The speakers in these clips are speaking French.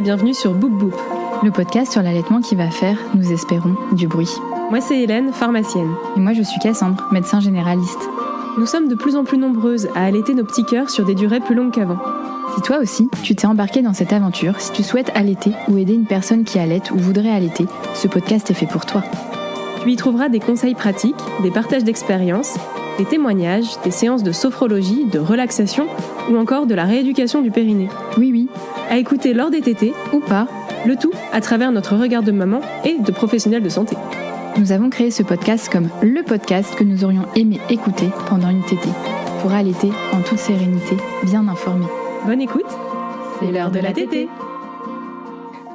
bienvenue sur Boop Boop, le podcast sur l'allaitement qui va faire, nous espérons, du bruit. Moi c'est Hélène, pharmacienne. Et moi je suis Cassandre, médecin généraliste. Nous sommes de plus en plus nombreuses à allaiter nos petits cœurs sur des durées plus longues qu'avant. Si toi aussi, tu t'es embarqué dans cette aventure, si tu souhaites allaiter ou aider une personne qui allaite ou voudrait allaiter, ce podcast est fait pour toi. Tu y trouveras des conseils pratiques, des partages d'expériences, des témoignages, des séances de sophrologie, de relaxation ou encore de la rééducation du périnée. Oui, à écouter lors des tétés ou pas, le tout à travers notre regard de maman et de professionnels de santé. Nous avons créé ce podcast comme le podcast que nous aurions aimé écouter pendant une tétée, pour allaiter en toute sérénité, bien informé. Bonne écoute, c'est l'heure de la tétée.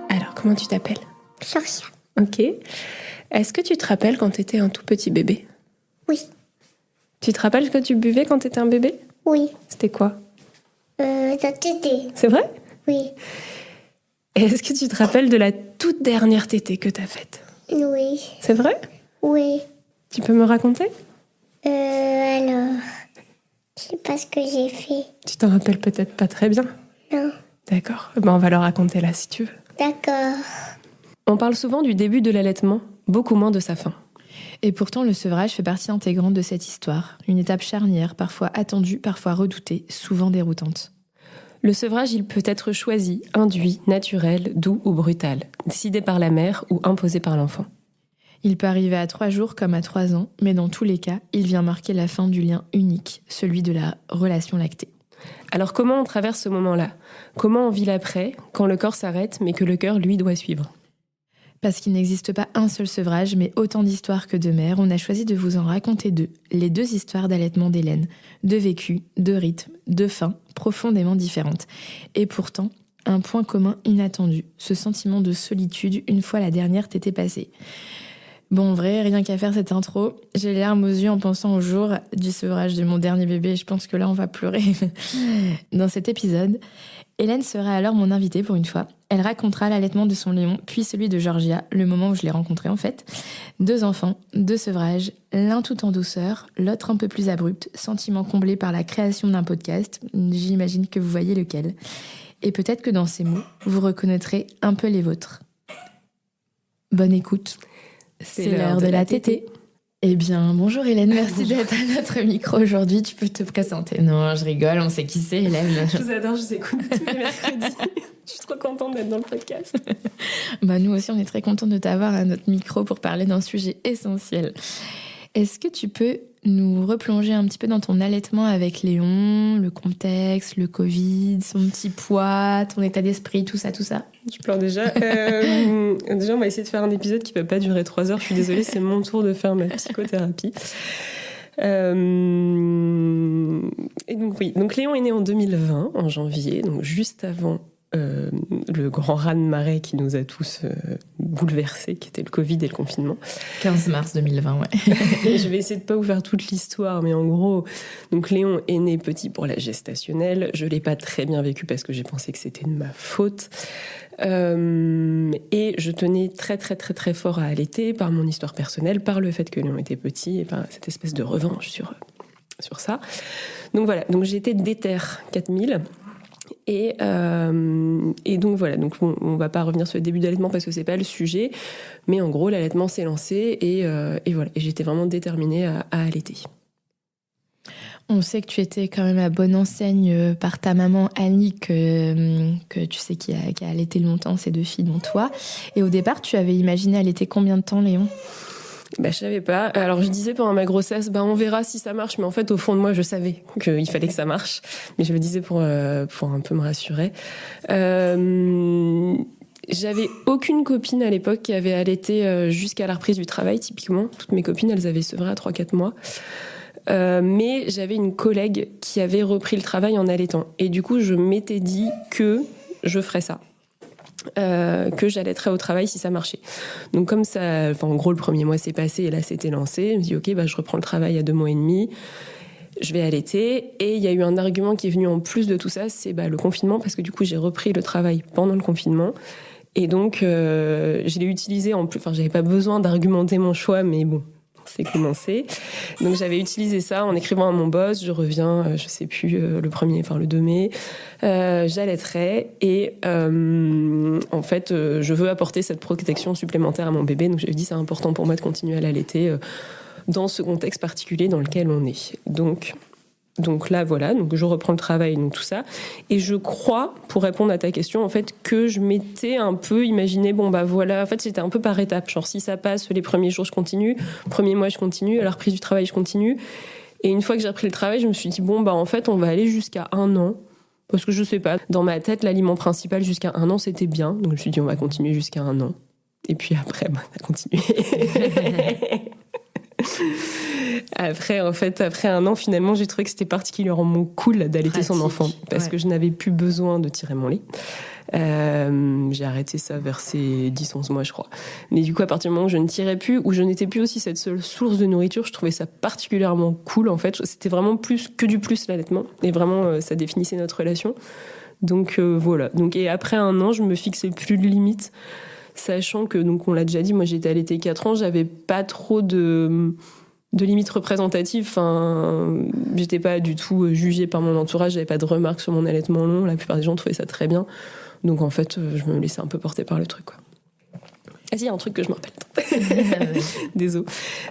Alors, comment tu t'appelles ? Georgia. Ok. Est-ce que tu te rappelles quand tu étais un tout petit bébé ? Oui. Tu te rappelles ce que tu buvais quand tu étais un bébé ? Oui. C'était quoi ? La tétée. C'est vrai ? Oui. Et est-ce que tu te rappelles de la toute dernière tétée que tu as faite ? Oui. C'est vrai ? Oui. Tu peux me raconter ? Alors, je sais pas ce que j'ai fait. Tu t'en rappelles peut-être pas très bien ? Non. D'accord. Ben, on va le raconter là si tu veux. D'accord. On parle souvent du début de l'allaitement, beaucoup moins de sa fin. Et pourtant, le sevrage fait partie intégrante de cette histoire. Une étape charnière, parfois attendue, parfois redoutée, souvent déroutante. Le sevrage, il peut être choisi, induit, naturel, doux ou brutal, décidé par la mère ou imposé par l'enfant. Il peut arriver à 3 jours comme à 3 ans, mais dans tous les cas, il vient marquer la fin du lien unique, celui de la relation lactée. Alors comment on traverse ce moment-là ? Comment on vit l'après, quand le corps s'arrête, mais que le cœur, lui, doit suivre ? Parce qu'il n'existe pas un seul sevrage, mais autant d'histoires que de mères, on a choisi de vous en raconter 2, les 2 histoires d'allaitement d'Hélène, 2 vécus, 2 rythmes, 2 fins, profondément différentes. Et pourtant, un point commun inattendu, ce sentiment de solitude une fois la dernière tétée passée. Bon, en vrai, rien qu'à faire cette intro, j'ai les larmes aux yeux en pensant au jour du sevrage de mon dernier bébé. Je pense que là, on va pleurer. Dans cet épisode, Hélène sera alors mon invitée pour une fois. Elle racontera l'allaitement de son Léon, puis celui de Georgia, le moment où je l'ai rencontré en fait. 2 enfants, 2 sevrages, l'un tout en douceur, l'autre un peu plus abrupt, sentiment comblé par la création d'un podcast. J'imagine que vous voyez lequel. Et peut-être que dans ces mots, vous reconnaîtrez un peu les vôtres. Bonne écoute. C'est l'heure de la tétée. Eh bien, bonjour Hélène, merci d'être à notre micro aujourd'hui. Tu peux te présenter. Non, je rigole, on sait qui c'est Hélène. Je vous adore, je vous écoute tous les mercredis. Je suis trop contente d'être dans le podcast. Nous aussi, on est très contents de t'avoir à notre micro pour parler d'un sujet essentiel. Est-ce que tu peux nous replonger un petit peu dans ton allaitement avec Léon, le contexte, le Covid, son petit poids, ton état d'esprit, tout ça Je pleure déjà. Déjà, on va essayer de faire un épisode qui ne va pas durer 3 heures. Je suis désolée, c'est mon tour de faire ma psychothérapie. Et donc, oui. Donc, Léon est né en 2020, en janvier, donc juste avant le grand raz-de-marée qui nous a tous bouleversés, qui était le Covid et le confinement. 15 mars 2020, ouais. Et je vais essayer de ne pas vous faire toute l'histoire, mais en gros, donc Léon est né petit pour la gestationnelle. Je ne l'ai pas très bien vécu parce que j'ai pensé que c'était de ma faute. Et je tenais très très très très fort à allaiter par mon histoire personnelle, par le fait que Léon était petit et par cette espèce de revanche sur ça. Donc voilà, donc j'étais déter 4000. Et donc voilà, donc on va pas revenir sur le début d'allaitement parce que c'est pas le sujet, mais en gros l'allaitement s'est lancé et voilà, et j'étais vraiment déterminée à allaiter. On sait que tu étais quand même à bonne enseigne par ta maman Annie, que tu sais qui a allaité longtemps ses 2 filles dont toi. Et au départ, tu avais imaginé allaiter combien de temps, Léon ? Je savais pas. Alors je disais pendant ma grossesse, on verra si ça marche. Mais en fait, au fond de moi, je savais qu'il fallait que ça marche. Mais je le disais pour un peu me rassurer. J'avais aucune copine à l'époque qui avait allaité jusqu'à la reprise du travail, typiquement. Toutes mes copines, elles avaient sevré à 3-4 mois. Mais j'avais une collègue qui avait repris le travail en allaitant. Et du coup, je m'étais dit que je ferais ça. Que j'allaiterais au travail si ça marchait. Donc comme ça, en gros, le premier mois s'est passé et là, c'était lancé. Je me dis, ok, je reprends le travail à 2 mois et demi. Je vais allaiter. Et il y a eu un argument qui est venu en plus de tout ça, c'est le confinement, parce que du coup, j'ai repris le travail pendant le confinement. Et donc, je l'ai utilisé en plus. J'avais pas besoin d'argumenter mon choix, mais bon, c'est Clémencé. Donc j'avais utilisé ça en écrivant à mon boss, je reviens, je sais plus, le 2 mai, j'allaiterai et en fait, je veux apporter cette protection supplémentaire à mon bébé. Donc j'avais dit c'est important pour moi de continuer à l'allaiter dans ce contexte particulier dans lequel on est. Donc là, voilà, donc je reprends le travail, donc tout ça. Et je crois, pour répondre à ta question, en fait, que je m'étais un peu imaginé, voilà, en fait, c'était un peu par étapes. Genre, si ça passe, les premiers jours, je continue. Premier mois, je continue. À la reprise du travail, je continue. Et une fois que j'ai repris le travail, je me suis dit, en fait, on va aller jusqu'à 1 an. Parce que je sais pas, dans ma tête, l'aliment principal jusqu'à 1 an, c'était bien. Donc je me suis dit, on va continuer jusqu'à 1 an. Et puis après, on a continué. Après 1 an, finalement, j'ai trouvé que c'était particulièrement cool d'allaiter son enfant parce que je n'avais plus besoin de tirer mon lait. J'ai arrêté ça vers ses 10-11 mois, je crois. Mais du coup, à partir du moment où je ne tirais plus, où je n'étais plus aussi cette seule source de nourriture, je trouvais ça particulièrement cool, en fait. C'était vraiment plus que du plus, l'allaitement. Et vraiment, ça définissait notre relation. Donc, voilà. Donc, et après 1 an, je me fixais plus de limites. Sachant que, donc on l'a déjà dit, moi j'ai été allaitée 4 ans, j'avais pas trop de limites représentatives. Enfin, j'étais pas du tout jugée par mon entourage, j'avais pas de remarques sur mon allaitement long. La plupart des gens trouvaient ça très bien. Donc en fait, je me laissais un peu porter par le truc, quoi. Ah si, il y a un truc que je me rappelle. Désolé.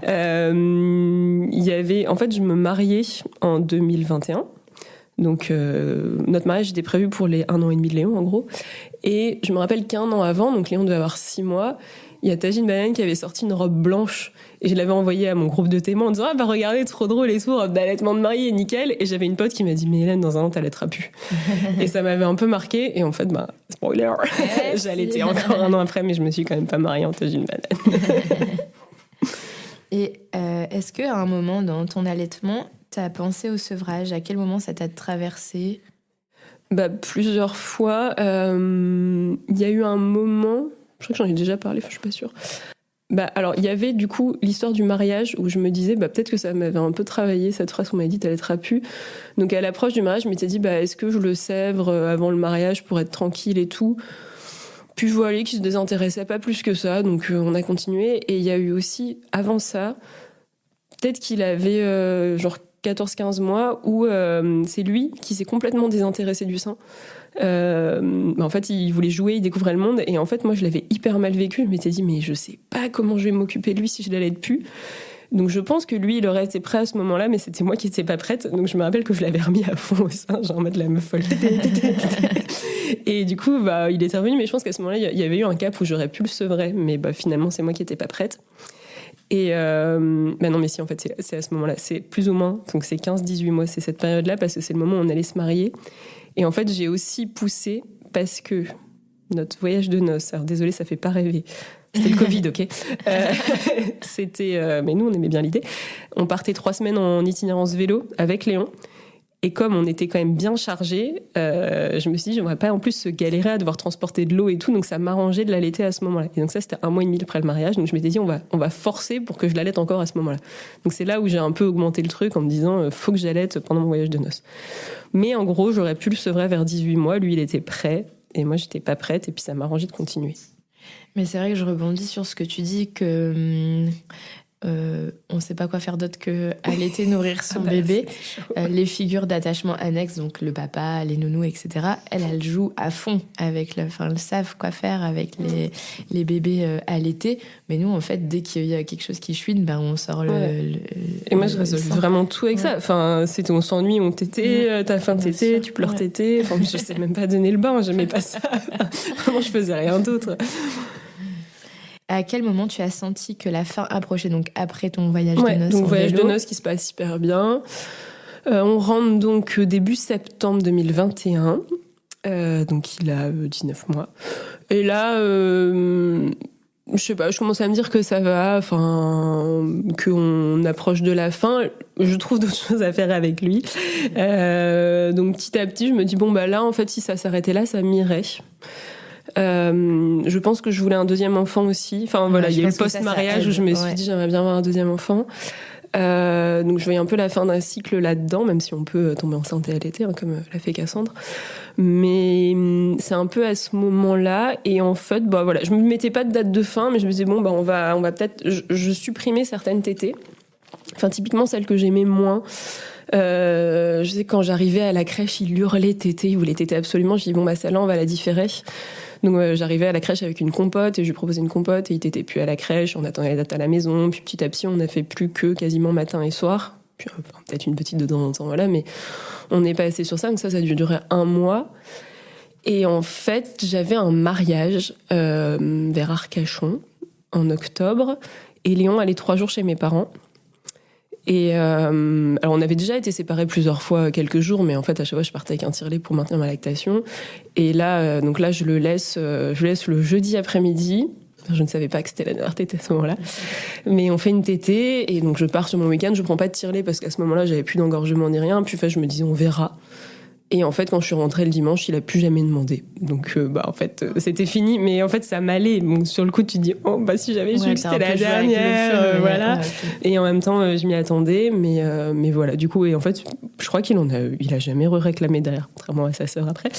Il y avait... En fait, je me mariais en 2021. Donc, notre mariage était prévu pour les 1 an et demi de Léon, en gros. Et je me rappelle qu'1 an avant, donc Léon devait avoir 6 mois, il y a Tagine Banane qui avait sorti une robe blanche. Et je l'avais envoyée à mon groupe de témoins en disant « Ah bah regardez, trop drôle et tout, robe d'allaitement de mariée, nickel !» Et j'avais une pote qui m'a dit « Mais Hélène, dans 1 an, t'allaiteras plus. » Et ça m'avait un peu marqué. Et en fait, spoiler, j'allaitais encore 1 an après, mais je me suis quand même pas mariée en Tagine Banane. Et est-ce qu'à un moment dans ton allaitement, t'as pensé au sevrage? À quel moment ça t'a traversé? Plusieurs fois. Il y a eu un moment, je crois que j'en ai déjà parlé, je suis pas sûre. Alors, il y avait du coup l'histoire du mariage où je me disais, peut-être que ça m'avait un peu travaillé, cette phrase qu'on m'avait dit, t'allaiteras plus. Donc, à l'approche du mariage, je m'étais dit, est-ce que je le sèvre avant le mariage pour être tranquille et tout? Puis voilà, qui se désintéressait pas plus que ça, donc on a continué. Et il y a eu aussi, avant ça, peut-être qu'il avait 14-15 mois, où c'est lui qui s'est complètement désintéressé du sein. En fait, il voulait jouer, il découvrait le monde. Et en fait, moi, je l'avais hyper mal vécu. Je m'étais dit, mais je sais pas comment je vais m'occuper de lui si je l'allaite plus. Donc je pense que lui, il aurait été prêt à ce moment-là, mais c'était moi qui n'étais pas prête. Donc je me rappelle que je l'avais remis à fond au sein, genre en mode la meuf folle. Et du coup, il était revenu, mais je pense qu'à ce moment-là, il y avait eu un cap où j'aurais pu le sevrer. Mais finalement, c'est moi qui n'étais pas prête. Et non, mais si, en fait, c'est à ce moment-là. C'est plus ou moins, donc c'est 15-18 mois, c'est cette période-là, parce que c'est le moment où on allait se marier. Et en fait, j'ai aussi poussé, parce que notre voyage de noces, alors désolé, ça fait pas rêver. C'était le Covid, ok. Mais nous, on aimait bien l'idée. On partait 3 semaines en itinérance vélo avec Léon. Et comme on était quand même bien chargés, je me suis dit, j'aimerais pas en plus se galérer à devoir transporter de l'eau et tout. Donc ça m'arrangeait de l'allaiter à ce moment-là. Et donc ça, c'était 1 mois et demi après le mariage. Donc je m'étais dit, on va forcer pour que je l'allaite encore à ce moment-là. Donc c'est là où j'ai un peu augmenté le truc en me disant, faut que j'allaite pendant mon voyage de noces. Mais en gros, j'aurais pu le sevrer vers 18 mois. Lui, il était prêt. Et moi, j'étais pas prête. Et puis ça m'arrangeait de continuer. Mais c'est vrai que je rebondis sur ce que tu dis, que on ne sait pas quoi faire d'autre que allaiter, nourrir son bébé. Les figures d'attachement annexes, donc le papa, les nounous, etc., elles jouent à fond avec elles savent quoi faire avec les bébés allaités. Mais nous, en fait, dès qu'il y a quelque chose qui chouine, on sort Et moi, je résolve vraiment tout avec ça. Enfin, on s'ennuie, on tété, t'as faim tété, tu pleures tété. Enfin, je sais même pas donner le bain, j'aimais pas ça. Vraiment, je faisais rien d'autre. À quel moment tu as senti que la fin approchait, donc après ton voyage de noces? Donc voyage de noces qui se passe hyper bien. On rentre donc début septembre 2021. Donc il a 19 mois. Et là, je sais pas, je commence à me dire que ça va, qu'on approche de la fin. Je trouve d'autres choses à faire avec lui. Donc petit à petit, je me dis, là, en fait, si ça s'arrêtait là, ça m'irait. Je pense que je voulais un 2e enfant aussi. Enfin voilà, il y a eu le post-mariage où je me suis dit j'aimerais bien avoir un 2e enfant. Donc je voyais un peu la fin d'un cycle là-dedans, même si on peut tomber enceinte et allaiter, comme l'a fait Cassandre. Mais c'est un peu à ce moment-là. Et en fait, je me mettais pas de date de fin, mais je me disais on va peut-être, je supprimais certaines tétées. Enfin, typiquement, celle que j'aimais moins. Je sais quand j'arrivais à la crèche, il hurlait tété, il voulait téter absolument. Je dis bon celle-là on va la différer. Donc j'arrivais à la crèche avec une compote et je lui proposais une compote et il tétait plus à la crèche. On attendait la date à la maison. Puis petit à petit on a fait plus que quasiment matin et soir. Puis peut-être une petite de temps en temps, voilà. Mais on est passé sur ça. Donc ça a dû durer 1 mois. Et en fait j'avais un mariage vers Arcachon en octobre et Léon allait 3 jours chez mes parents. Et alors on avait déjà été séparés plusieurs fois, quelques jours, mais en fait à chaque fois je partais avec un tire-lait pour maintenir ma lactation. Et là, donc là je le laisse le jeudi après-midi. Je ne savais pas que c'était la dernière tétée à ce moment-là, mais on fait une tétée et donc je pars sur mon week-end. Je prends pas de tire-lait parce qu'à ce moment-là j'avais plus d'engorgement ni rien. Puis je me disais on verra. Et en fait, quand je suis rentrée le dimanche, il a plus jamais demandé. Donc, en fait, c'était fini. Mais en fait, ça m'allait. Donc, sur le coup, tu te dis, si j'avais su que c'était la dernière, voilà. Ouais, okay. Et en même temps, je m'y attendais. Mais voilà. Du coup, et en fait, je crois il a jamais réclamé derrière, contrairement à sa sœur après.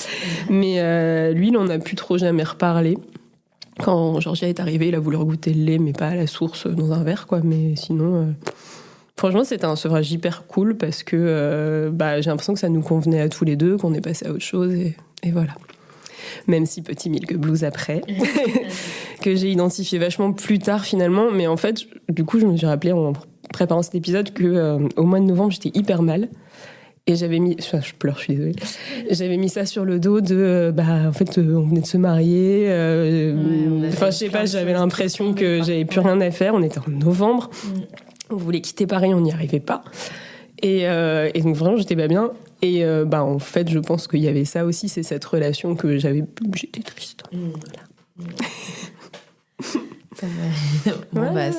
Mais lui, il en a plus trop jamais reparlé. Quand Georgia est arrivée, il a voulu regoûter le lait, mais pas à la source dans un verre, quoi. Mais sinon. Franchement, c'était un sevrage hyper cool parce que j'ai l'impression que ça nous convenait à tous les deux, qu'on est passé à autre chose et voilà. Même si petit Milk Blues après, que j'ai identifié vachement plus tard finalement. Mais en fait, du coup, je me suis rappelé en préparant cet épisode qu'au mois de novembre, j'étais hyper mal. Et j'avais mis... je pleure, je suis désolée. J'avais mis ça sur le dos de... en fait, on venait de se marier. Je sais pas, j'avais l'impression que j'avais plus rien à faire. On était en novembre. On voulait quitter Paris, on n'y arrivait pas. Et donc vraiment, j'étais pas bien. Et en fait, je pense qu'il y avait ça aussi, c'est cette relation que j'avais... J'étais triste. Ça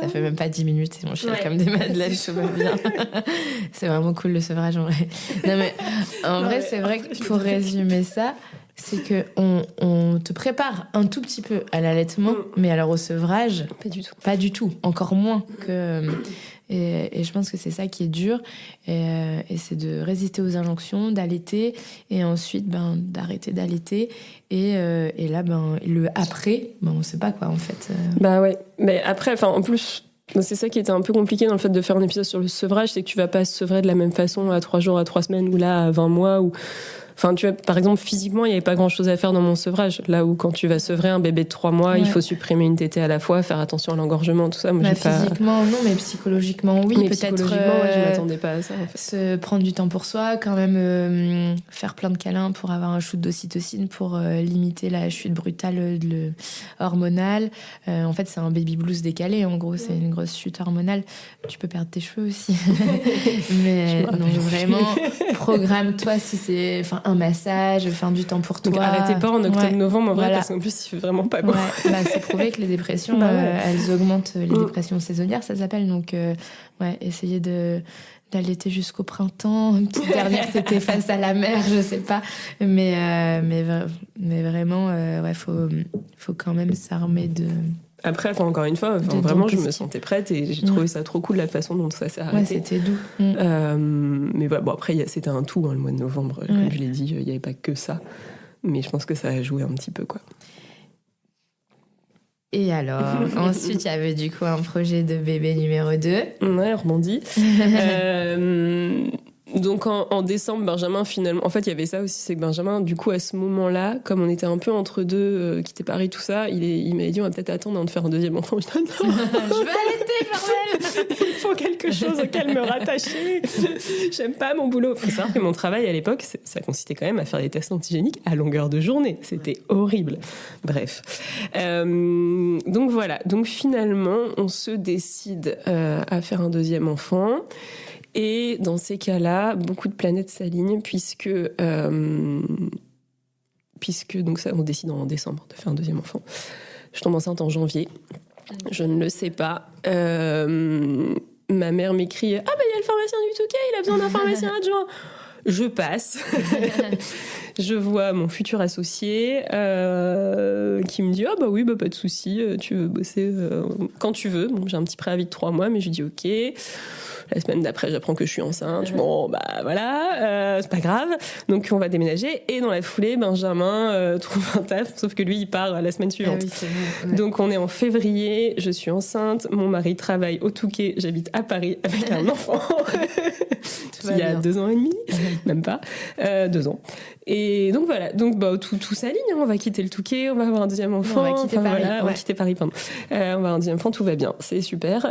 fait même pas 10 minutes et mon chien comme des madeleines, tout va bien. C'est vraiment cool le sevrage en vrai. Non mais en vrai, c'est vrai que pour résumer ça, c'est que on te prépare un tout petit peu à l'allaitement, mais alors au sevrage, pas du tout, encore moins que. Et je pense que c'est ça qui est dur, et c'est de résister aux injonctions, d'allaiter, et ensuite d'arrêter d'allaiter, et là le après, on sait pas quoi en fait. Ouais, mais après, en plus. C'est ça qui était un peu compliqué dans le fait de faire un épisode sur le sevrage, c'est que tu vas pas sevrer de la même façon à 3 jours, à 3 semaines, ou là à 20 mois, ou... Enfin, tu vois, par exemple, physiquement, il n'y avait pas grand-chose à faire dans mon sevrage. Là où, quand tu vas sevrer un bébé de 3 mois, il faut supprimer une tétée à la fois, faire attention à l'engorgement, tout ça. Moi, physiquement, non, mais psychologiquement, oui. Mais peut-être. Je m'attendais pas à ça, en fait. Se prendre du temps pour soi, quand même faire plein de câlins pour avoir un shoot d'ocytocine pour limiter la chute brutale hormonale. En fait, c'est un baby blues décalé, en gros, c'est une grosse chute hormonale. Tu peux perdre tes cheveux aussi. Mais non, vraiment, programme-toi si c'est... un massage, faire du temps pour toi. Donc arrêtez pas en octobre-novembre en vrai, parce qu'en plus il fait vraiment pas beau. C'est prouvé que les dépressions, elles augmentent, les dépressions saisonnières, ça s'appelle. Donc essayez d'allaiter jusqu'au printemps, une petite dernière tétée face à la mer, je sais pas. Mais vraiment, faut quand même s'armer de... Après, encore une fois, vraiment, je me sentais prête et j'ai trouvé ça trop cool la façon dont ça s'est arrêté. C'était doux. Mais après, c'était un tout, le mois de novembre. Comme je l'ai dit, il n'y avait pas que ça. Mais je pense que ça a joué un petit peu, quoi. Et alors, ensuite, il y avait du coup un projet de bébé numéro 2. Ouais, rebondit. Donc en décembre, Benjamin finalement... En fait, il y avait ça aussi, c'est que Benjamin, du coup, à ce moment-là, comme on était un peu entre deux, quitter Paris, tout ça, il m'avait dit on va peut-être attendre de faire un deuxième enfant. Je dis non, je veux allaiter, bordel. Il faut quelque chose auquel me rattacher. J'aime pas mon boulot. Il faut savoir que mon travail à l'époque, ça consistait quand même à faire des tests antigéniques à longueur de journée. C'était horrible. Bref. Donc voilà. Donc finalement, on se décide à faire un deuxième enfant. Et dans ces cas-là, beaucoup de planètes s'alignent puisque donc ça, on décide en décembre de faire un deuxième enfant. Je tombe enceinte en janvier. Je ne le sais pas. Ma mère m'écrit « Ah, il y a le pharmacien du Touquet, il a besoin d'un pharmacien adjoint !» Je passe. je vois mon futur associé qui me dit ah bah oui bah pas de souci, tu veux bosser quand tu veux. Bon, j'ai un petit préavis de 3 mois, mais je lui dis ok. La semaine d'après, j'apprends que je suis enceinte. Bon, bah voilà, c'est pas grave. Donc, on va déménager. Et dans la foulée, Benjamin trouve un taf, sauf que lui, il part la semaine suivante. Ah oui, c'est bon, ouais. Donc, on est en février, je suis enceinte. Mon mari travaille au Touquet. J'habite à Paris avec un enfant qui a 2 ans et demi, même pas, 2 ans. Et donc, voilà. Donc, bah, tout s'aligne. Hein. On va quitter le Touquet, on va avoir un deuxième enfant. On va quitter Paris. Voilà, on va quitter Paris, pardon. On va avoir un deuxième enfant, tout va bien. C'est super.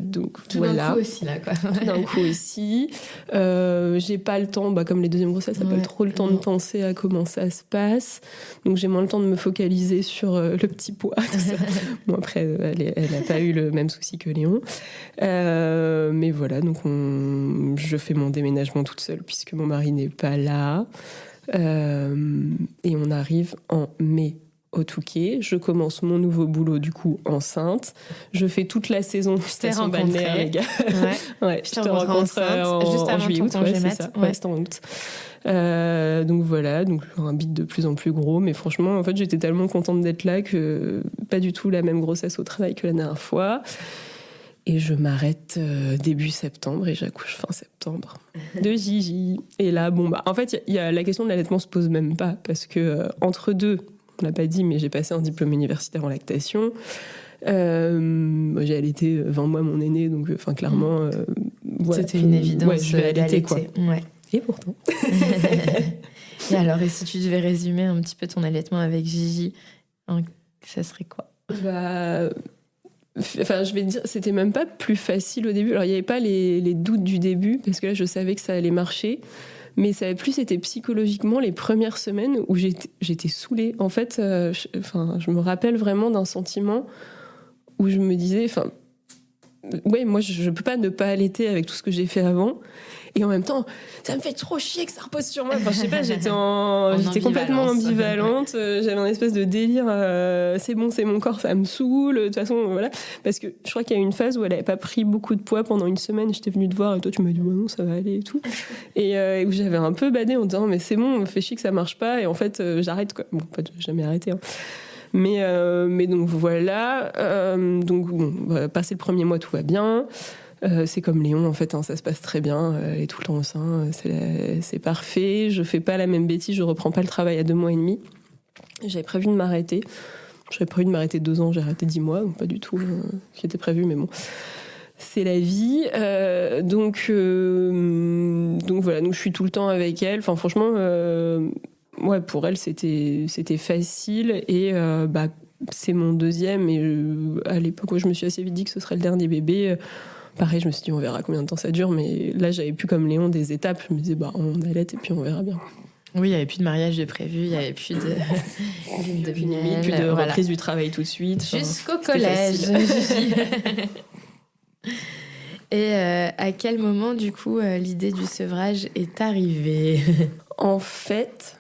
Donc, tout voilà. d'un coup aussi, là, quoi. D'un coup aussi. J'ai pas le temps, comme les deuxièmes grossesses, j'ai pas trop le temps de penser à comment ça se passe. Donc j'ai moins le temps de me focaliser sur le petit poids. Tout ça. Bon, après, elle n'a pas eu le même souci que Léon. Mais voilà, donc je fais mon déménagement toute seule puisque mon mari n'est pas là. Et on arrive en mai au Touquet. Je commence mon nouveau boulot, du coup, enceinte. Je fais toute la saison station balnéaire, les gars. Ouais, je te rencontre juste avant juillet, ton août, congé c'est mat. ça. Ouais, c'était en août. Donc voilà, donc un bit de plus en plus gros, mais franchement, en fait, j'étais tellement contente d'être là que pas du tout la même grossesse au travail que la dernière fois. Et je m'arrête début septembre et j'accouche fin septembre de Gigi. Et là, en fait, la question de l'allaitement se pose même pas parce que entre deux, on l'a pas dit, mais j'ai passé un diplôme universitaire en lactation. J'ai allaité 20 mois mon aîné, donc clairement, voilà, c'était une évidence. Ouais, je vais allaiter, quoi. Ouais. Et pourtant. Et alors, et si tu devais résumer un petit peu ton allaitement avec Gigi, ça serait quoi? Je vais te dire, c'était même pas plus facile au début. Alors, il n'y avait pas les doutes du début, parce que là, je savais que ça allait marcher. Mais ça a plus été psychologiquement les premières semaines où j'étais saoulée. En fait, je me rappelle vraiment d'un sentiment où je me disais, ouais, moi, je peux pas ne pas allaiter avec tout ce que j'ai fait avant. Et en même temps, ça me fait trop chier que ça repose sur moi. Je sais pas, j'étais complètement ambivalente. J'avais un espèce de délire. C'est bon, c'est mon corps, ça me saoule. De toute façon, voilà. Parce que je crois qu'il y a eu une phase où elle avait pas pris beaucoup de poids pendant une semaine. J'étais venue te voir et toi, tu m'as dit, non, ça va aller et tout. Et où j'avais un peu badé en disant, mais c'est bon, on me fait chier que ça marche pas. Et en fait, j'arrête, quoi. Bon, pas jamais arrêté, hein. Mais donc voilà. Passer le premier mois, tout va bien. C'est comme Léon, en fait, hein, ça se passe très bien. Elle est tout le temps au sein, c'est parfait. Je fais pas la même bêtise, je reprends pas le travail à 2 mois et demi. J'avais prévu de m'arrêter. J'avais prévu de m'arrêter 2 ans, j'ai arrêté 10 mois, donc pas du tout ce qui était prévu, mais bon. C'est la vie. Donc voilà, donc je suis tout le temps avec elle. Enfin, franchement, ouais, pour elle, c'était facile. Et c'est mon deuxième. Et à l'époque où je me suis assez vite dit que ce serait le dernier bébé, pareil, je me suis dit, on verra combien de temps ça dure. Mais là, j'avais plus comme Léon des étapes. Je me disais, on allaite et puis on verra bien. Oui, il n'y avait plus de mariage de prévu, il n'y avait plus de limite, plus de reprise du travail tout de suite. Jusqu'au collège. Et à quel moment, du coup, l'idée du sevrage est arrivée? En fait...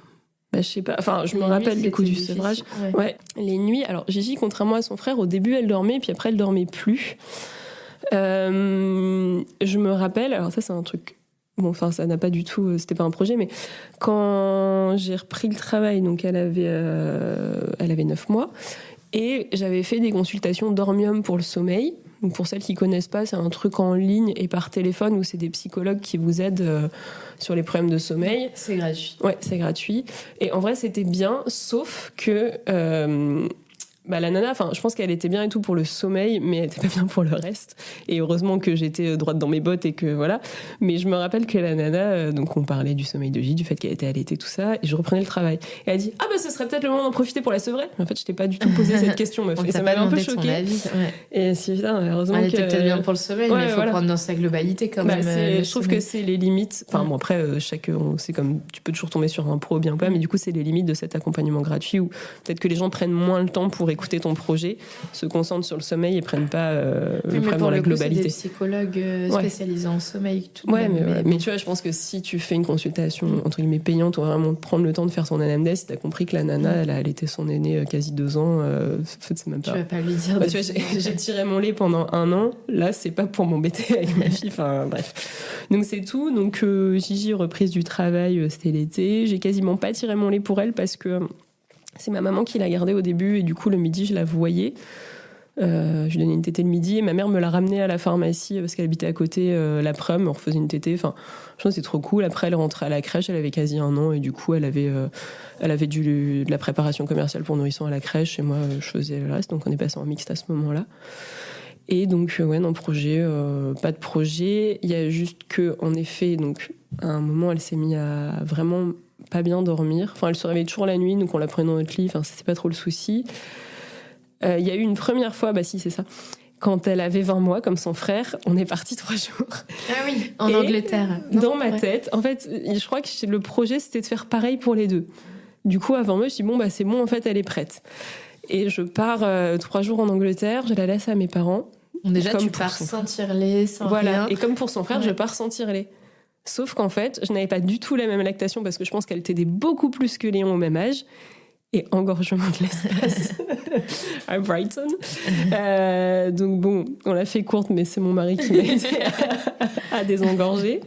je sais pas, je me rappelle du coup du sevrage. Ouais, les nuits. Alors, Gigi, contrairement à son frère, au début, elle dormait, puis après, elle dormait plus. Je me rappelle, alors ça, c'est un truc. Bon, ça n'a pas du tout, c'était pas un projet, mais quand j'ai repris le travail, donc elle avait 9 mois, et j'avais fait des consultations Dormium pour le sommeil. Donc pour celles qui connaissent pas, c'est un truc en ligne et par téléphone où c'est des psychologues qui vous aident sur les problèmes de sommeil. C'est gratuit. Ouais, c'est gratuit. Et en vrai, c'était bien, sauf que la nana, je pense qu'elle était bien et tout pour le sommeil, mais elle était pas bien pour le reste. Et heureusement que j'étais droite dans mes bottes et que voilà. Mais je me rappelle que la nana, donc on parlait du sommeil de J, du fait qu'elle était allaitée, tout ça, et je reprenais le travail. Et elle a dit, ce serait peut-être le moment d'en profiter pour la sevrer. En fait, je t'ai pas du tout posé cette question, meuf. Et ça m'avait un peu choquée. Ouais. Et si, putain, heureusement elle était peut-être bien pour le sommeil, mais il faut prendre dans sa globalité quand même. Je trouve que c'est les limites. Bon, après, c'est comme, tu peux toujours tomber sur un pro bien ou pas, mais du coup, c'est les limites de cet accompagnement gratuit où peut-être que les gens prennent moins le temps pour écouter ton projet, se concentrent sur le sommeil et prennent pas le problème dans la C'est globalité. des psychologues spécialisés en sommeil. Tout de Ouais, même, mais tu vois, je pense que si tu fais une consultation entre guillemets payante, ou vraiment prendre le temps de faire ton anamnèse, t'as compris que la nana, elle a allaité son aîné quasi 2 ans. En fait, c'est même pas. Tu vas pas lui dire. Tu vois, j'ai tiré mon lait pendant 1 an. Là, c'est pas pour m'embêter avec ma fille. Enfin, bref. Donc c'est tout. Donc Gigi, reprise du travail, c'était l'été. J'ai quasiment pas tiré mon lait pour elle parce que c'est ma maman qui l'a gardée au début et du coup le midi je la voyais. Je lui donnais une tétée le midi et ma mère me l'a ramenée à la pharmacie parce qu'elle habitait à côté, l'après-midi, on refaisait une tétée. Enfin, je pense que c'est trop cool. Après, elle est rentrée à la crèche, elle avait quasi 1 an et du coup, elle avait de la préparation commerciale pour nourrissons à la crèche et moi, je faisais le reste. Donc, on est passé en mixte à ce moment-là. Et donc, ouais, non, projet, pas de projet. Il y a juste que, en effet, donc, à un moment, elle s'est mise à vraiment pas bien dormir. Enfin, elle se réveillait toujours la nuit, donc on la prenait dans notre lit. Enfin, c'est pas trop le souci. Il y a eu une première fois, bah si, c'est ça. Quand elle avait 20 mois, comme son frère, on est parti 3 jours. Ah oui, en Angleterre. Dans ma tête, en fait, je crois que le projet, c'était de faire pareil pour les deux. Du coup, avant moi, je dis, bon, bah c'est bon, en fait, elle est prête. Et je pars 3 jours en Angleterre, je la laisse à mes parents. Déjà, tu pars sentir les sans voilà. rien. Et comme pour son frère, je pars sentir les. Sauf qu'en fait, je n'avais pas du tout la même lactation parce que je pense qu'elle t'aidait beaucoup plus que Léon au même âge. Et engorgement de l'espace à Brighton. Donc bon, on l'a fait courte, mais c'est mon mari qui m'a aidé à désengorger.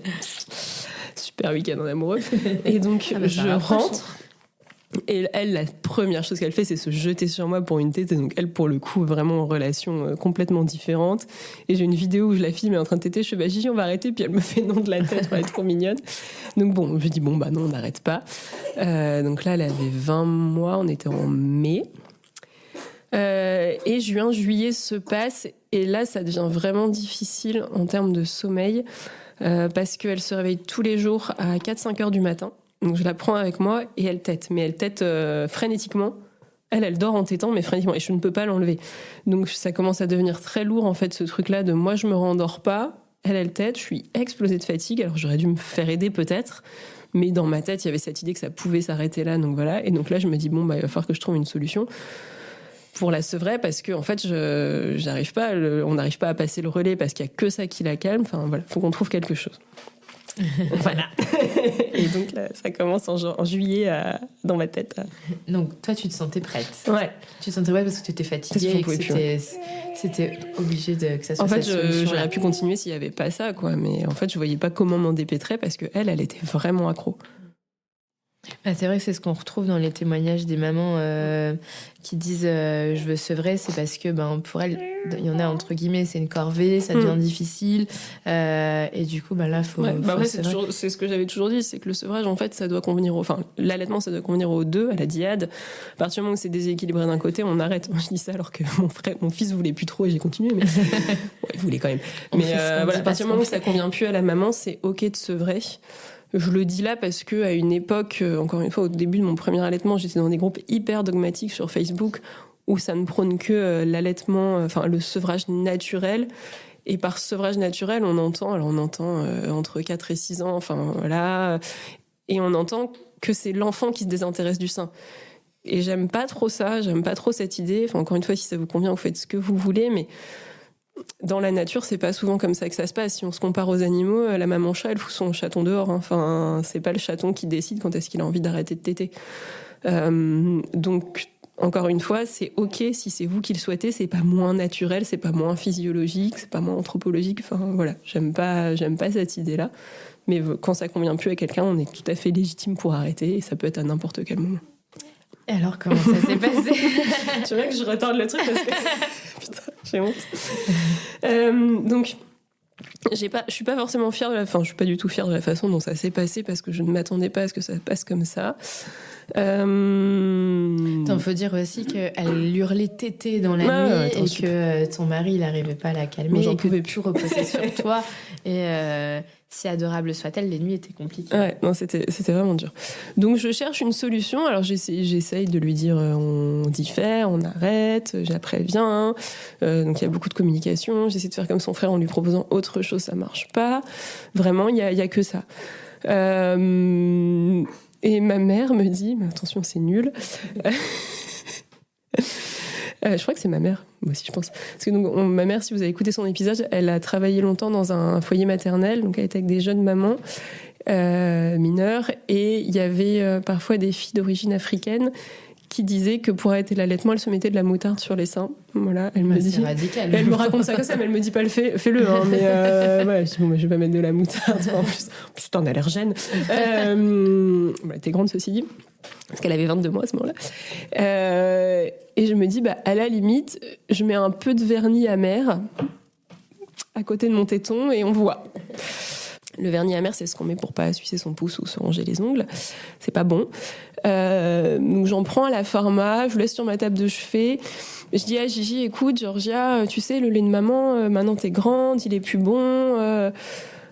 Super week-end en amoureux. Et donc, je rentre. Et elle, la première chose qu'elle fait, c'est se jeter sur moi pour une tétée. Donc elle, pour le coup, vraiment en relation complètement différente. Et j'ai une vidéo où je la filme en train de téter. Je fais, bah Gigi, on va arrêter. Puis elle me fait non de la tête, elle est trop mignonne. Donc bon, je dis, bon, bah non, on n'arrête pas. Donc là, elle avait 20 mois, on était en mai. Et juin, juillet se passe. Et là, ça devient vraiment difficile en termes de sommeil. Parce qu'elle se réveille tous les jours à 4-5 heures du matin. Donc je la prends avec moi et elle tète. Mais elle tète frénétiquement. Elle dort en tétant, mais frénétiquement. Et je ne peux pas l'enlever. Donc ça commence à devenir très lourd, en fait, ce truc-là de moi, je me rendors pas. Elle tète. Je suis explosée de fatigue. Alors j'aurais dû me faire aider peut-être. Mais dans ma tête, il y avait cette idée que ça pouvait s'arrêter là. Donc voilà. Et donc là, je me dis, bon, bah, il va falloir que je trouve une solution pour la sevrer parce que en fait j'arrive pas on n'arrive pas à passer le relais parce qu'il y a que ça qui la calme. Enfin voilà, faut qu'on trouve quelque chose. Voilà. Et donc là, ça commence en juillet dans ma tête. Donc toi, tu te sentais prête. Ouais. Tu te sentais prête parce que tu étais fatiguée et que c'était obligé que ça soit. En fait, cette j'aurais pu continuer s'il y avait pas ça, quoi. Mais en fait, je voyais pas comment m'en dépêtrer parce que elle était vraiment accro. Bah, c'est vrai que c'est ce qu'on retrouve dans les témoignages des mamans qui disent je veux sevrer, c'est parce que pour elles, il y en a entre guillemets, c'est une corvée, ça devient difficile et du coup là faut. Ouais, après, c'est ce que j'avais toujours dit, c'est que le sevrage en fait ça doit convenir l'allaitement ça doit convenir aux deux, à la dyade. À partir du moment où c'est déséquilibré d'un côté, on arrête. Moi, je dis ça alors que mon fils voulait plus trop et j'ai continué, mais il voulait quand même. Mais à partir du moment où ça convient plus à la maman, c'est ok de sevrer. Je le dis là parce que à une époque, encore une fois, au début de mon premier allaitement, j'étais dans des groupes hyper dogmatiques sur Facebook où ça ne prône que l'allaitement, le sevrage naturel. Et par sevrage naturel, on entend entre 4 et 6 ans, et on entend que c'est l'enfant qui se désintéresse du sein. Et j'aime pas trop ça, j'aime pas trop cette idée. Encore une fois, si ça vous convient, vous faites ce que vous voulez, mais dans la nature, c'est pas souvent comme ça que ça se passe. Si on se compare aux animaux, la maman chat, elle fout son chaton dehors. C'est pas le chaton qui décide quand est-ce qu'il a envie d'arrêter de téter. Donc, encore une fois, c'est ok si c'est vous qui le souhaitez. C'est pas moins naturel, c'est pas moins physiologique, c'est pas moins anthropologique. J'aime pas cette idée-là. Mais quand ça convient plus à quelqu'un, on est tout à fait légitime pour arrêter et ça peut être à n'importe quel moment. Et alors, comment ça s'est passé? Tu vois que je retarde le truc parce que... Putain, j'ai honte. Donc, je suis pas forcément fière je suis pas du tout fière de la façon dont ça s'est passé parce que je ne m'attendais pas à ce que ça passe comme ça. Faut dire aussi qu'elle hurlait tété dans la nuit et que ton mari, il n'arrivait pas à la calmer et que tu reposais sur toi. Et si adorable soit-elle, les nuits étaient compliquées. Ouais, non, c'était vraiment dur. Donc je cherche une solution. Alors j'essaye de lui dire on diffère, on arrête, je la préviens. Donc il y a beaucoup de communication. J'essaie de faire comme son frère en lui proposant autre chose, ça marche pas. Vraiment, il y a que ça. Et ma mère me dit, mais attention, c'est nul. Je crois que c'est ma mère, moi aussi je pense. Parce que donc, ma mère, si vous avez écouté son épisode, elle a travaillé longtemps dans un foyer maternel, donc elle était avec des jeunes mamans mineures, et il y avait parfois des filles d'origine africaine qui disaient que pour arrêter l'allaitement, elle se mettait de la moutarde sur les seins. Voilà, elle me dit. C'est radical. Elle me raconte ça comme ça, mais elle me dit pas fais-le. Hein, mais ouais, je dis, bon, je vais pas mettre de la moutarde. En plus t'es un allergène. Elle était grande, ceci dit. Parce qu'elle avait 22 mois à ce moment-là. Et je me dis, à la limite, je mets un peu de vernis amer à côté de mon téton et on voit. Le vernis amer, c'est ce qu'on met pour pas sucer son pouce ou se ronger les ongles. C'est pas bon. Donc j'en prends à la pharma, je le laisse sur ma table de chevet. Je dis à Gigi, écoute, Georgia, tu sais, le lait de maman, maintenant t'es grande, il est plus bon.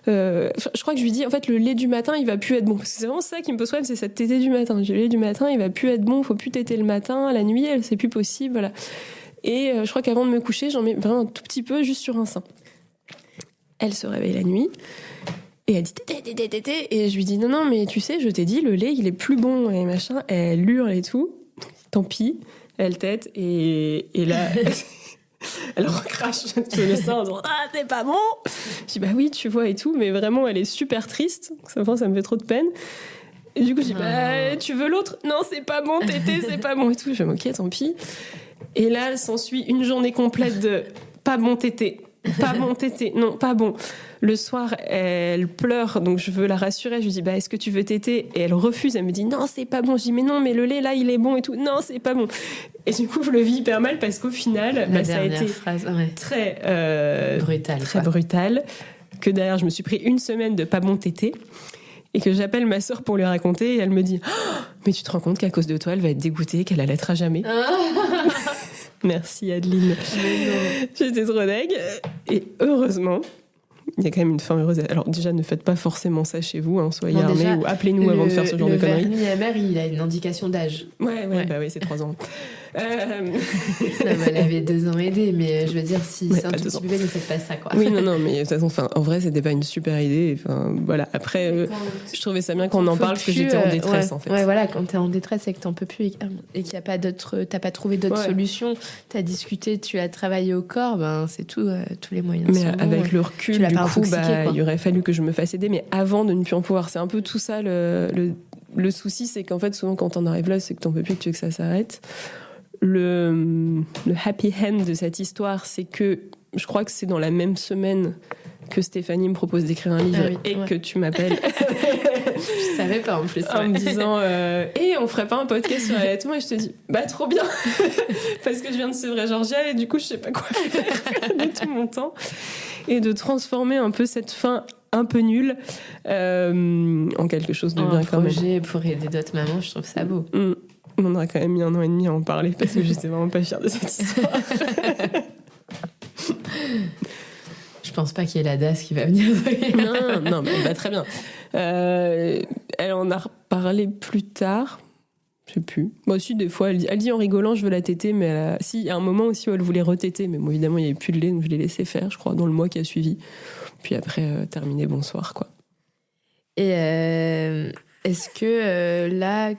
Je crois que je lui dis, en fait, le lait du matin, il va plus être bon. Parce que c'est vraiment ça qui me pose problème, c'est cette tétée du matin. Le lait du matin, il va plus être bon, faut plus téter le matin, la nuit, c'est plus possible, voilà. Et je crois qu'avant de me coucher, j'en mets vraiment un tout petit peu, juste sur un sein. Elle se réveille la nuit. Et elle dit tété, et je lui dis non, mais tu sais, je t'ai dit, le lait, il est plus bon, et machin. Elle hurle et tout. Tant pis, elle tète, et là, elle recrache sur le sein en disant ah, t'es pas bon. Je dis bah oui, tu vois, et tout, mais vraiment, elle est super triste. Ça me fait trop de peine. Et du coup, je dis tu veux l'autre? Non, c'est pas bon, tété, c'est pas bon, et tout. Je me dis ok, tant pis. Et là, s'ensuit une journée complète de pas bon tété. Pas bon tété, non, pas bon. Le soir, elle pleure, donc je veux la rassurer. Je lui dis, est-ce que tu veux téter? Et elle refuse, elle me dit, non, c'est pas bon. Je dis, mais non, mais le lait, là, il est bon et tout. Non, c'est pas bon. Et du coup, je le vis hyper mal parce qu'au final, ça a été très brutal. Que derrière, je me suis pris une semaine de pas bon tété. Et que j'appelle ma sœur pour lui raconter. Et elle me dit, mais tu te rends compte qu'à cause de toi, elle va être dégoûtée, qu'elle allaitera jamais. Merci Adeline. J'étais trop deg. Et heureusement, il y a quand même une fin heureuse. Alors déjà, ne faites pas forcément ça chez vous, hein, soyez armés ou appelez-nous avant de faire ce genre de conneries. Le vernis amer, il a une indication d'âge. Ouais, c'est 3 ans. Non, elle avait 2 ans aidés, mais je veux dire, si c'est un tout petit bébé, ne faites pas ça, quoi. Oui, non, mais de toute façon, en vrai, c'était pas une super idée. Voilà. Après, je trouvais ça bien qu'on en parle parce que j'étais en détresse, en fait. Ouais, voilà, quand t'es en détresse et que t'en peux plus et qu'il y a pas t'as pas trouvé d'autres solutions, t'as discuté, tu as travaillé au corps, c'est tout, tous les moyens. Mais avec le recul, du coup, il aurait fallu que je me fasse aider, mais avant de ne plus en pouvoir. C'est un peu tout ça, le souci, c'est qu'en fait, souvent, quand t'en arrives là, c'est que t'en peux plus, que tu veux que ça s'arrête. Le happy end de cette histoire, c'est que je crois que c'est dans la même semaine que Stéphanie me propose d'écrire un livre que tu m'appelles. Je savais pas en plus. En me disant on ferait pas un podcast sur l'allaitement? Et je te dis trop bien parce que je viens de sevrer Georgia et du coup je sais pas quoi faire de tout mon temps et de transformer un peu cette fin un peu nulle en quelque chose de bien quand même. Un projet pour aider d'autres mamans, je trouve ça beau. On aurait quand même mis 1 an et demi à en parler parce que j'étais vraiment pas fière de cette histoire. Je pense pas qu'il y ait la DAS qui va venir. Non, mais elle va très bien. Elle en a reparlé plus tard. Je sais plus. Moi aussi, des fois, elle dit en rigolant, je veux la téter, mais si, il y a un moment aussi où elle voulait retéter, mais bon, évidemment, il n'y avait plus de lait, donc je l'ai laissé faire, je crois, dans le mois qui a suivi. Puis après, terminé, bonsoir, quoi. Et est-ce que là...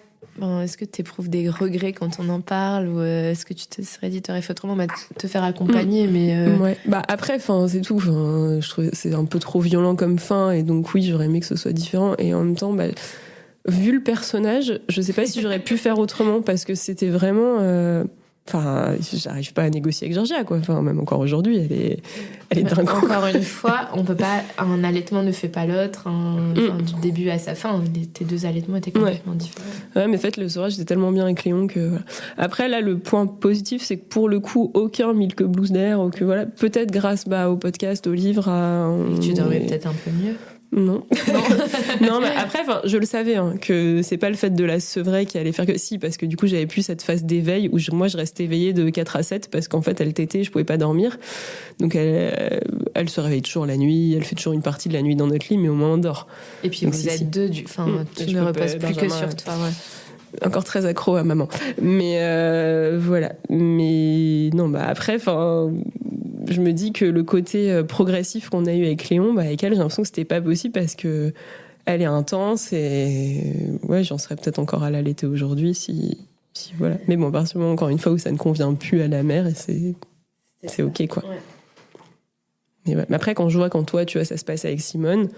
est-ce que tu éprouves des regrets quand on en parle ou est-ce que tu te serais dit t'aurais fait autrement te faire accompagner mais ouais. Après c'est tout, je trouve que c'est un peu trop violent comme fin et donc oui j'aurais aimé que ce soit différent et en même temps vu le personnage je sais pas si j'aurais pu faire autrement parce que c'était vraiment j'arrive pas à négocier avec Georgia, quoi. Même encore aujourd'hui, elle est dingue. Encore une fois, on peut pas. Un allaitement ne fait pas l'autre. Du début à sa fin, tes 2 allaitements étaient complètement différents. Ouais, mais en fait, le sevrage, j'étais tellement bien avec Léon que. Voilà. Après, là, le point positif, c'est que pour le coup, aucun Milk Blues d'air, que voilà, peut-être grâce au podcast, au livre, et tu dormais peut-être un peu mieux. Non. Non, mais après, je le savais, que c'est pas le fait de la sevrer qui allait faire que si, parce que du coup, j'avais plus cette phase d'éveil où moi, je restais éveillée de 4 à 7 parce qu'en fait, elle tétait, je pouvais pas dormir. Donc, elle se réveille toujours la nuit, elle fait toujours une partie de la nuit dans notre lit, mais au moins, on dort. Et puis, donc, vous êtes deux, tu ne reposes plus que sur toi, ouais. Encore très accro à maman. Mais, voilà. Mais, non, après, je me dis que le côté progressif qu'on a eu avec Léon, avec elle, j'ai l'impression que c'était pas possible parce que elle est intense et ouais, j'en serais peut-être encore à l'allaiter aujourd'hui si Si, voilà. Mais bon, à partir du moment, encore une fois, où ça ne convient plus à la mère, et c'est OK, quoi. Ouais. Mais après, quand je vois, quand toi, tu vois, ça se passe avec Simone,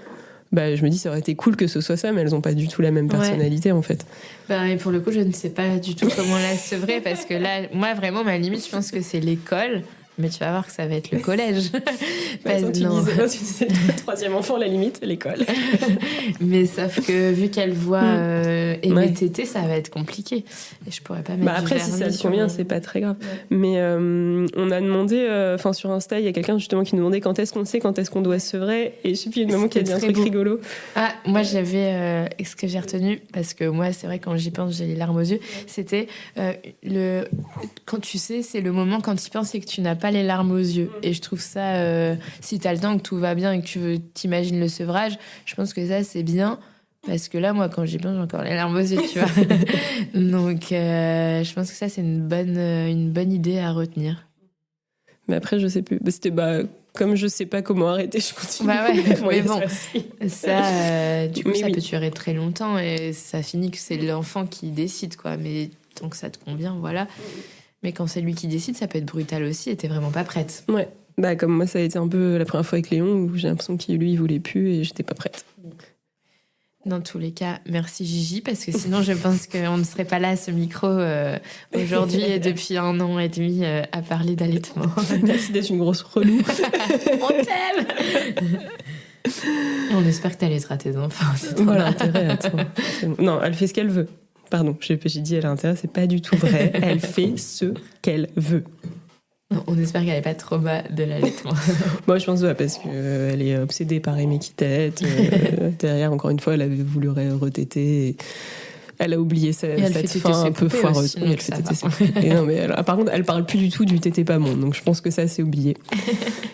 bah, je me dis, ça aurait été cool que ce soit ça, mais elles n'ont pas du tout la même personnalité, en fait. Bah, et pour le coup, je ne sais pas du tout comment la sevrer, parce que là, moi, vraiment, ma limite, je pense que c'est l'école. Mais tu vas voir que ça va être le collège. Tu disais le troisième enfant, la limite, l'école. Mais sauf que vu qu'elle voit aimer téter, ça va être compliqué. Et je pourrais pas mettre après, si ça te convient, c'est pas très grave. Ouais. Mais on a demandé, sur Insta, il y a quelqu'un justement qui nous demandait quand est-ce qu'on sait, quand est-ce qu'on doit sevrer. Et je sais plus, il y a une maman qui a dit un truc rigolo. Ah, moi j'avais ce que j'ai retenu, parce que moi, c'est vrai, quand j'y pense, j'ai les larmes aux yeux. C'était quand tu sais, c'est le moment quand tu penses et que tu n'as pas les larmes aux yeux. Et je trouve ça, si t'as le temps, que tout va bien et que t'imagines le sevrage, je pense que ça, c'est bien. Parce que là, moi, quand j'y pense, j'ai encore les larmes aux yeux, tu vois. Donc, je pense que ça, c'est une bonne idée à retenir. Mais après, je sais plus. C'était comme je sais pas comment arrêter, je continue. Bah ouais, mais bon, ça, du coup, ça peut durer très longtemps et ça finit que c'est l'enfant qui décide, quoi. Mais tant que ça te convient, voilà. Mais quand c'est lui qui décide, ça peut être brutal aussi et t'es vraiment pas prête. Ouais. Comme moi, ça a été un peu la première fois avec Léon où j'ai l'impression qu'il lui, il voulait plus et j'étais pas prête. Dans tous les cas, merci Gigi, parce que sinon je pense qu'on ne serait pas là à ce micro aujourd'hui et depuis 1 an et demi à parler d'allaitement. Merci d'être une grosse relou. On t'aime. On espère que t'allaiteras tes enfants. Voilà, intérêt à toi. Non, elle fait ce qu'elle veut. Pardon, j'ai dit elle a intérêt, c'est pas du tout vrai. Elle fait ce qu'elle veut. On espère qu'elle n'est pas trauma de l'allaitement. Moi, je pense parce qu'elle est obsédée par aimer qui tète. Derrière, encore une fois, elle avait voulu retéter. Elle a oublié cette fin un peu foireuse. Aussi, elle fait téter ses poupées. Non, mais par contre, elle parle plus du tout du tété pas bon. Donc, je pense que ça, c'est oublié.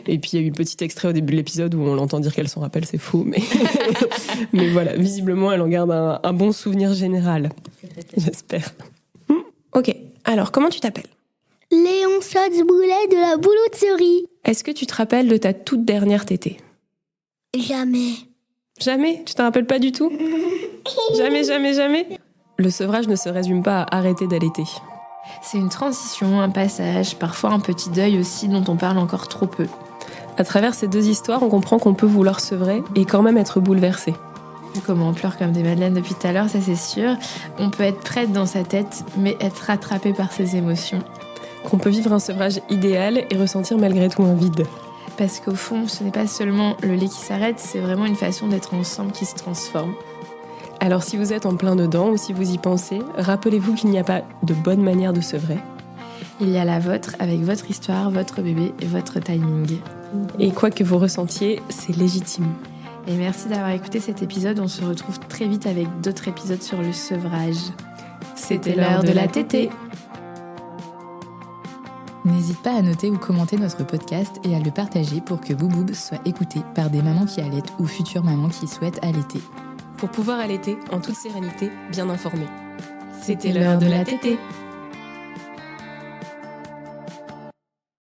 Et puis, il y a eu un petit extrait au début de l'épisode où on l'entend dire qu'elle s'en rappelle. C'est faux. Mais voilà, visiblement, elle en garde un bon souvenir général. J'espère. Ok. Alors, comment tu t'appelles ? Léon Sotzboulet de la boulouterie. Est-ce que tu te rappelles de ta toute dernière tétée ? Jamais. Jamais ? Tu t'en rappelles pas du tout ? Jamais, jamais, jamais ? Le sevrage ne se résume pas à arrêter d'allaiter. C'est une transition, un passage, parfois un petit deuil aussi dont on parle encore trop peu. À travers ces 2 histoires, on comprend qu'on peut vouloir sevrer et quand même être bouleversé. Comment on pleure comme des madeleines depuis tout à l'heure, ça c'est sûr. On peut être prête dans sa tête, mais être rattrapé par ses émotions. Qu'on peut vivre un sevrage idéal et ressentir malgré tout un vide. Parce qu'au fond, ce n'est pas seulement le lait qui s'arrête, c'est vraiment une façon d'être ensemble qui se transforme. Alors si vous êtes en plein dedans ou si vous y pensez, rappelez-vous qu'il n'y a pas de bonne manière de sevrer. Il y a la vôtre, avec votre histoire, votre bébé et votre timing. Et quoi que vous ressentiez, c'est légitime. Et merci d'avoir écouté cet épisode. On se retrouve très vite avec d'autres épisodes sur le sevrage. C'était l'heure de la tétée. N'hésite pas à noter ou commenter notre podcast et à le partager pour que Bouboub soit écouté par des mamans qui allaitent ou futures mamans qui souhaitent allaiter. Pour pouvoir allaiter en toute sérénité, bien informée. C'était l'heure de la tétée.